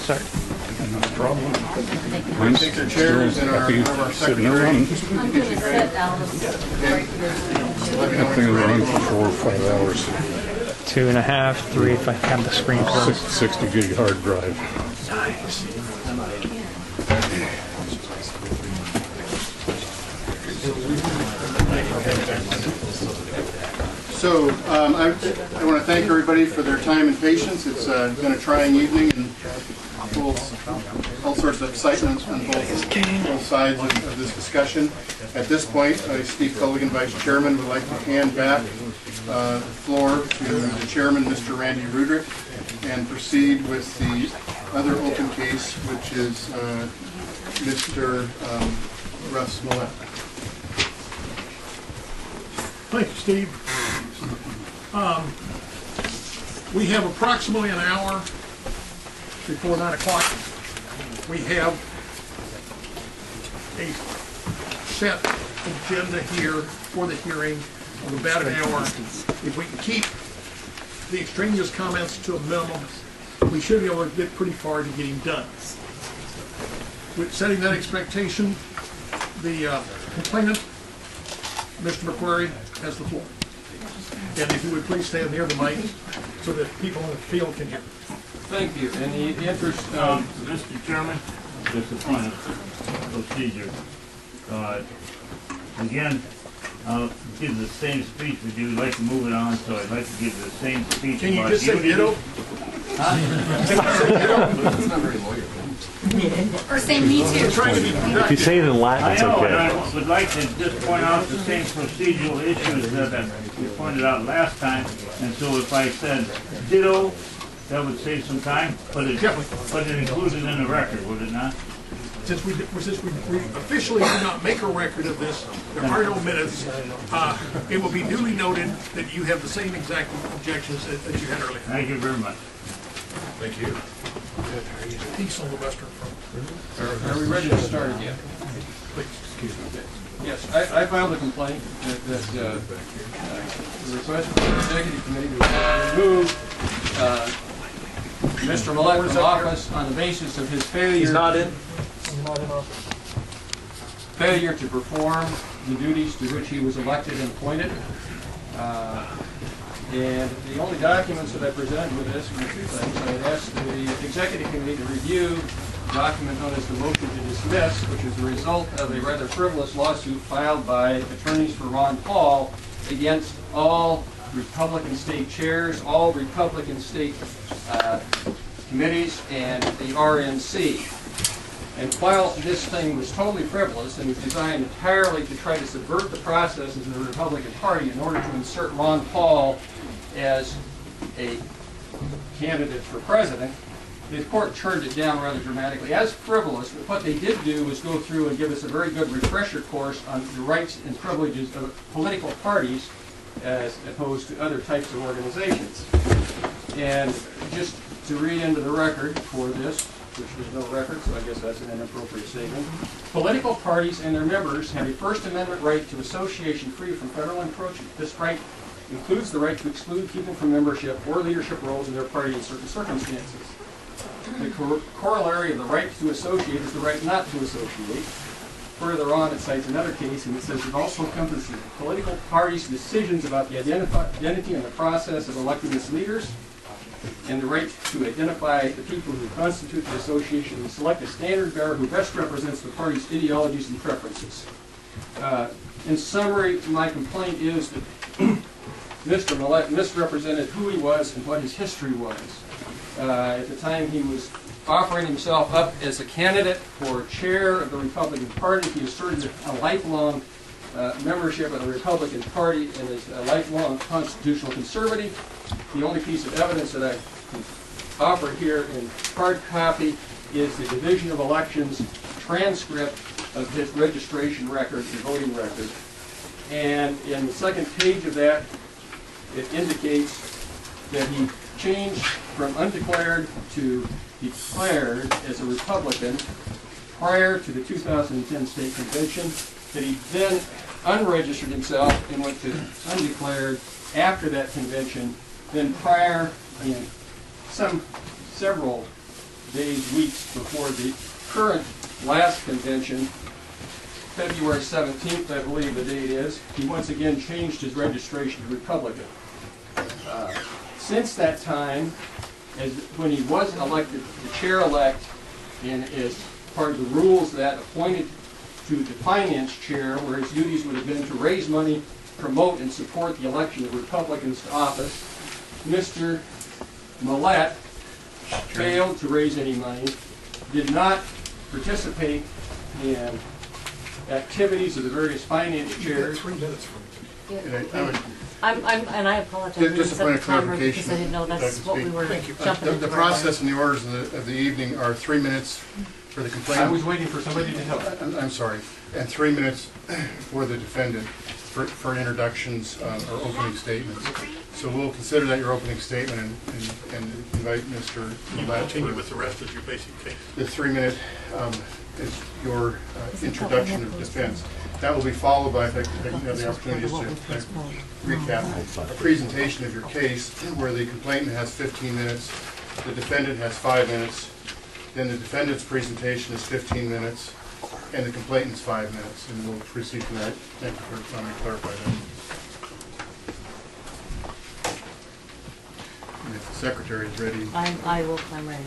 Sorry. No problem. Take their chairs and our secretary. That thing will run for 4 or 5 hours. 2.5, 3 if I have the screen closed. 60 gig hard drive. Nice. So I want to thank everybody for their time and patience. It's been a trying evening and all sorts of excitement on both sides of this discussion. At this point, Steve Culligan, Vice Chairman, would like to hand back the floor to the Chairman, Mr. Randy Rudrick, and proceed with the other open case, which is Mr. Russ Millett. Thank you, Steve. We have approximately an hour before 9 o'clock. We have a set agenda here for the hearing of about an hour. If we can keep the extraneous comments to a minimum, we should be able to get pretty far to getting done. With setting that expectation, the complainant, Mr. McQuarrie, has the floor. And if you would please stand near the mic so that people in the field can hear. Thank you. In the interest of Mr. Chairman, just a point of procedure. Again, I'll give the same speech with you. I'd like to move it on, so I'd like to give the same speech. Can you just say ditto? It's not very lawyer. Or say me too. If you say it in Latin, it's I know, okay. and I would like to just point out the same procedural issues that we pointed out last time. And so if I said ditto, that would save some time, but it included in the record, would it not? Since we officially do not make a record of this, there are no minutes. It will be duly noted that you have the same exact objections that you had earlier. Thank you very much. Thank you. Peace on the Western Front. Are we ready to start again? Please, excuse me. Yes, I filed a complaint that the request for the Executive Committee to remove Mr. Millett from office on the basis of his failure. He's not in. Failure to perform the duties to which he was elected and appointed. And the only documents that I presented with this were two things. I asked the Executive Committee to review a document known as the motion to dismiss, which is the result of a rather frivolous lawsuit filed by attorneys for Ron Paul against all Republican state chairs, all Republican state committees, and the RNC. And while this thing was totally frivolous and was designed entirely to try to subvert the processes of the Republican Party in order to insert Ron Paul as a candidate for president, the court turned it down rather dramatically as frivolous. But what they did do was go through and give us a very good refresher course on the rights and privileges of political parties as opposed to other types of organizations. And just to read into the record for this, which there's no record, so I guess that's an inappropriate statement. Political parties and their members have a First Amendment right to association free from federal encroachment. This right includes the right to exclude people from membership or leadership roles in their party in certain circumstances. The corollary of the right to associate is the right not to associate. Further on, it cites another case, and it says it also encompasses political parties' decisions about the identity and the process of electing its leaders, and the right to identify the people who constitute the association and select a standard bearer who best represents the party's ideologies and preferences. In summary, my complaint is that Mr. Millett misrepresented who he was and what his history was. At the time he was offering himself up as a candidate for chair of the Republican Party, he asserted a lifelong membership of the Republican Party and is a lifelong constitutional conservative. The only piece of evidence that I can offer here in hard copy is the Division of Elections transcript of his registration record and voting record. And in the second page of that, it indicates that he changed from undeclared to declared as a Republican prior to the 2010 state convention, that he then unregistered himself and went to undeclared after that convention, then prior in several days, weeks before the current last convention, February 17th, I believe the date is, he once again changed his registration to Republican. Since that time, when he was elected the chair-elect, and as part of the rules that appointed to the finance chair, where his duties would have been to raise money, promote and support the election of Republicans to office, Mr. Millett failed to raise any money, did not participate in activities of the various finance chairs. 3 minutes from you. And I apologize. Just a point of clarification. Because I didn't know that's what we were jumping into. The process and the orders of the evening are 3 minutes for the complainant. I was waiting for somebody to help. I'm sorry, and 3 minutes for the defendant for introductions or opening statements. So we'll consider that your opening statement and invite Mr. Millett. Continue with the rest of your basic case. The 3 minute is your introduction of defense. That will be followed by, if I can have the opportunity just to recap, a presentation of your case where the complainant has 15 minutes, the defendant has 5 minutes, then the defendant's presentation is 15 minutes, and the complainant's 5 minutes, and we'll proceed from that. Thank you for letting me clarify that. And if the secretary is ready, I'm ready.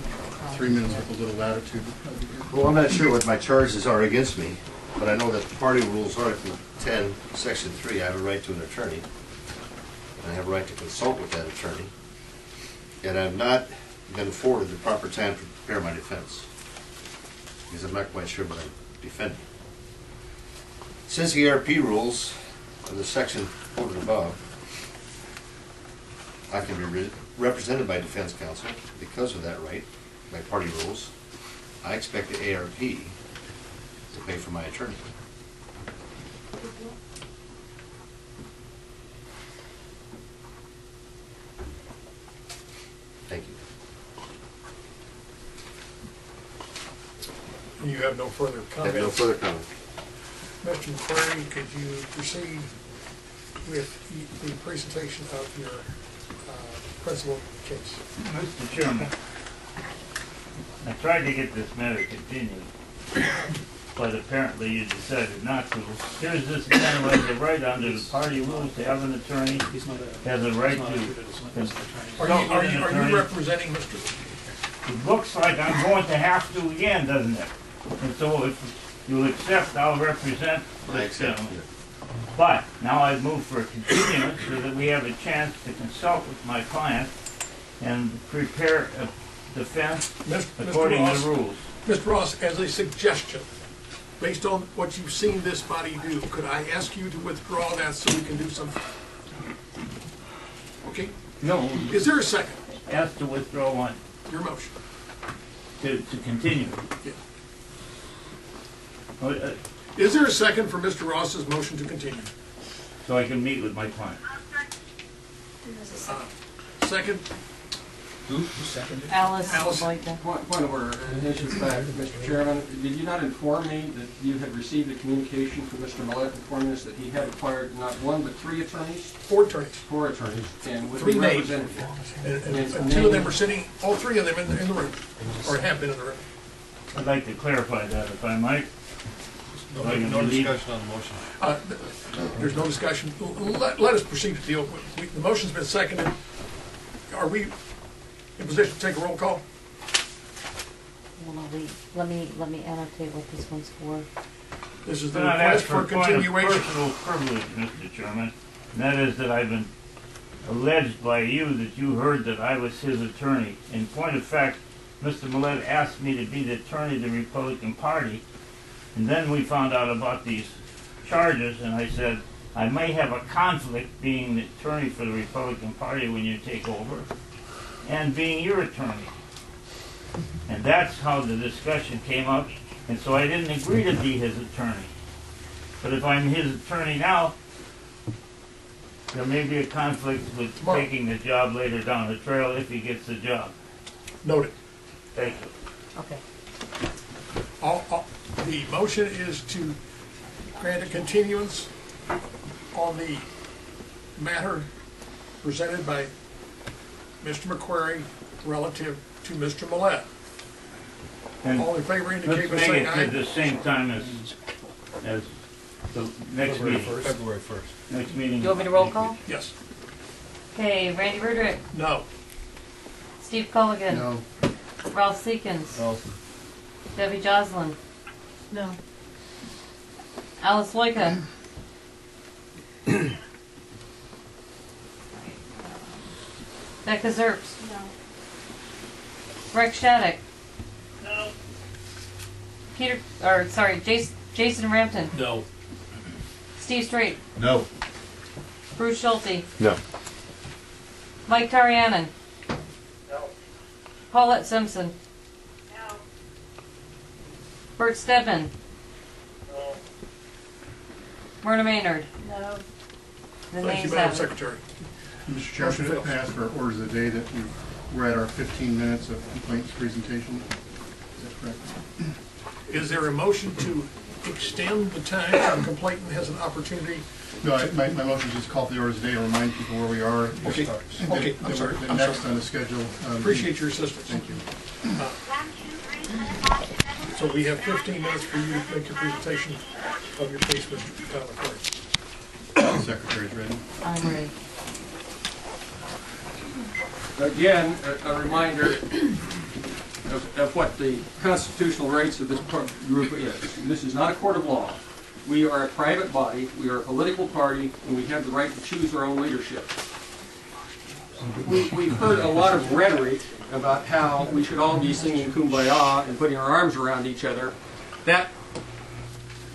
3 minutes with a little latitude. Well, I'm not sure what my charges are against me, but I know that the party rules, Article 10, Section 3, I have a right to an attorney. And I have a right to consult with that attorney. Yet I have not been afforded the proper time to prepare my defense, because I'm not quite sure what I'm defending. Since the ARP rules of the section quoted above, I can be represented by defense counsel because of that right, by party rules. I expect the ARP to pay for my attorney. Thank you. You have no further I comments? have no further comment. Mr. McQuarrie, could you proceed with the presentation of your principal case? Mr. Chairman, I tried to get this matter continued, but apparently you decided not to. Here's this man who has a right under the party rules to have an attorney, has a right to consult Are with an you attorney. representing Mr. It looks like I'm going to have to again, doesn't it? And so if you'll accept, I'll represent I this accept. gentleman. But now I've moved for a continuance so that we have a chance to consult with my client and prepare a defense according to the rules. Mr. Ross, as a suggestion, based on what you've seen this body do, could I ask you to withdraw that so we can do something? Okay? No, Is there a second? ask to withdraw one, Your motion. to continue. Yeah. So Is there a second for Mr. Ross's motion to continue? I can meet with my client. Second? Alice Alice. would like to. Point of order, in addition to that, Mr. Chairman, did you not inform me that you had received a communication from Mr. Millett informing us that he had acquired not one but 3 attorneys? 4 attorneys. 4 attorneys, and would 3 be names. represented. And 2 of them are sitting, all 3 of them in the room, or have been in the room. I'd like to clarify that if I might. No discussion on the motion. There's no discussion. Let us proceed to deal with, the motion's been seconded. Are we in position to take a roll call? Well, no, let me annotate what this one's for. This is the Then I'd request ask for for a point of continuation. personal privilege, Mr. Chairman, and that is that I've been alleged by you that you heard that I was his attorney. In point of fact, Mr. Millett asked me to be the attorney of the Republican Party, and then we found out about these charges, and I said, I may have a conflict being the attorney for the Republican Party when you take over, and being your attorney. And that's how the discussion came up, and so I didn't agree to be his attorney. But if I'm his attorney now, there may be a conflict with taking the job later down the trail if he gets the job. Noted. Thank you. Okay. The motion is to grant a continuance on the matter presented by Mr. McQuarrie relative to Mr. Millette. And All in favor indicate let's by make saying it aye. to the same time as the next meeting. February 1st. Next meeting. You want me to roll call? Yes. Okay, Randy Rudrick, No. Steve Colligan, No. Ralph Seekins, Debbie Joslin, No. Alice Loika, Becca Zerps, No. Rex Shattuck, No. Jason Rampton, No. Steve Straight, No. Bruce Schulte, No. Mike Tarianen, No. Paulette Simpson, No. Bert Stedman, No. Myrna Maynard. No. The Thank you, names Madam have it. Secretary. Mr. Chair, should it pass for orders of the day that we're at our 15 minutes of complaints presentation? Is that correct? Is there a motion to extend the time so the complainant has an opportunity? No, my motion is just call for the orders of the day and remind people where we are. Okay, okay, I'm sorry, I'm Next sorry. on the schedule. Appreciate your assistance. Thank you. So we have 15 minutes for you to make your presentation of your case, Mr. McCarty. Secretary's ready. I'm ready. Again, a reminder of what the constitutional rights of this group is. This is not a court of law. We are a private body, we are a political party, and we have the right to choose our own leadership. We've heard a lot of rhetoric about how we should all be singing Kumbaya and putting our arms around each other. That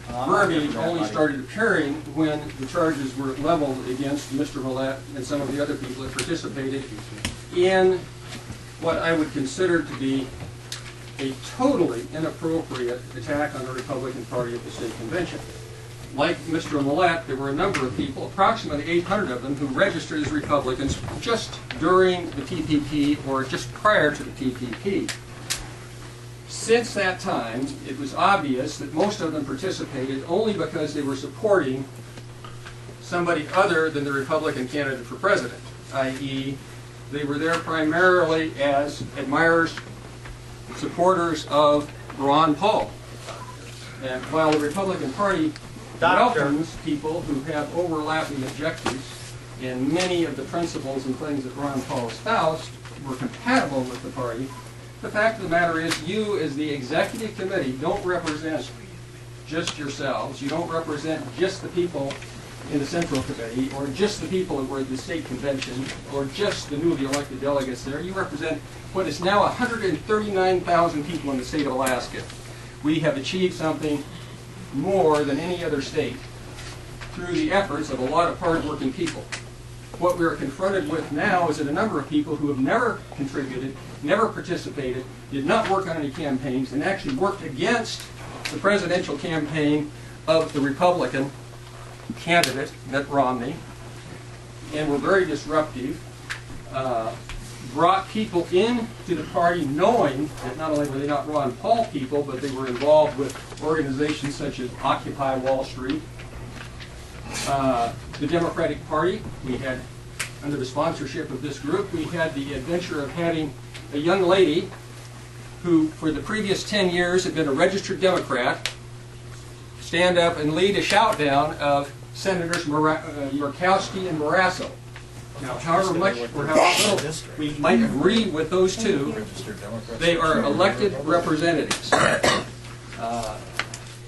verbiage only started appearing when the charges were leveled against Mr. Millette and some of the other people that participated in what I would consider to be a totally inappropriate attack on the Republican Party at the state convention. Like Mr. Millette, there were a number of people, approximately 800 of them, who registered as Republicans just during the PPP or just prior to the PPP. Since that time, it was obvious that most of them participated only because they were supporting somebody other than the Republican candidate for president, i.e., they were there primarily as admirers, supporters of Ron Paul. And while the Republican Party welcomes people who have overlapping objectives and many of the principles and things that Ron Paul espoused were compatible with the party, the fact of the matter is you as the executive committee don't represent just yourselves. You don't represent just the people in the Central Committee or just the people who were at the state convention or just the newly elected delegates there. You represent what is now 139,000 people in the state of Alaska. We have achieved something more than any other state through the efforts of a lot of hard-working people. What we're confronted with now is that a number of people who have never contributed, never participated, did not work on any campaigns, and actually worked against the presidential campaign of the Republican candidate, Mitt Romney, and were very disruptive, brought people into the party knowing that not only were they not Ron Paul people, but they were involved with organizations such as Occupy Wall Street. The Democratic Party, we had, under the sponsorship of this group, we had the adventure of having a young lady who, for the previous 10 years, had been a registered Democrat, stand up and lead a shout-down of Senators Murkowski and Morasso. Now, however much or how little we might agree with those two, they are elected representatives.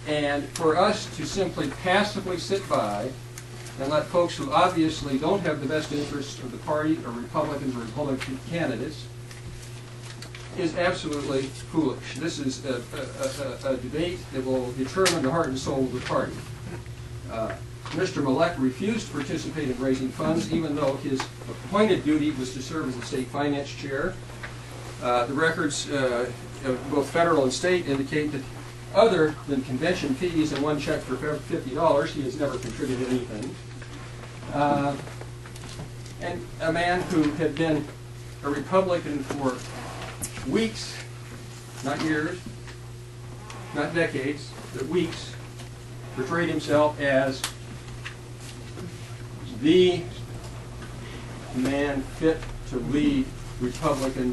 And for us to simply passively sit by and let folks who obviously don't have the best interests of the party or Republicans or Republican candidates is absolutely foolish. This is a debate that will determine the heart and soul of the party. Mr. Millette refused to participate in raising funds, even though his appointed duty was to serve as the state finance chair. The records of both federal and state indicate that other than convention fees and one check for $50, he has never contributed anything. And a man who had been a Republican for weeks, not years, not decades, but weeks, portrayed himself as the man fit to lead Republican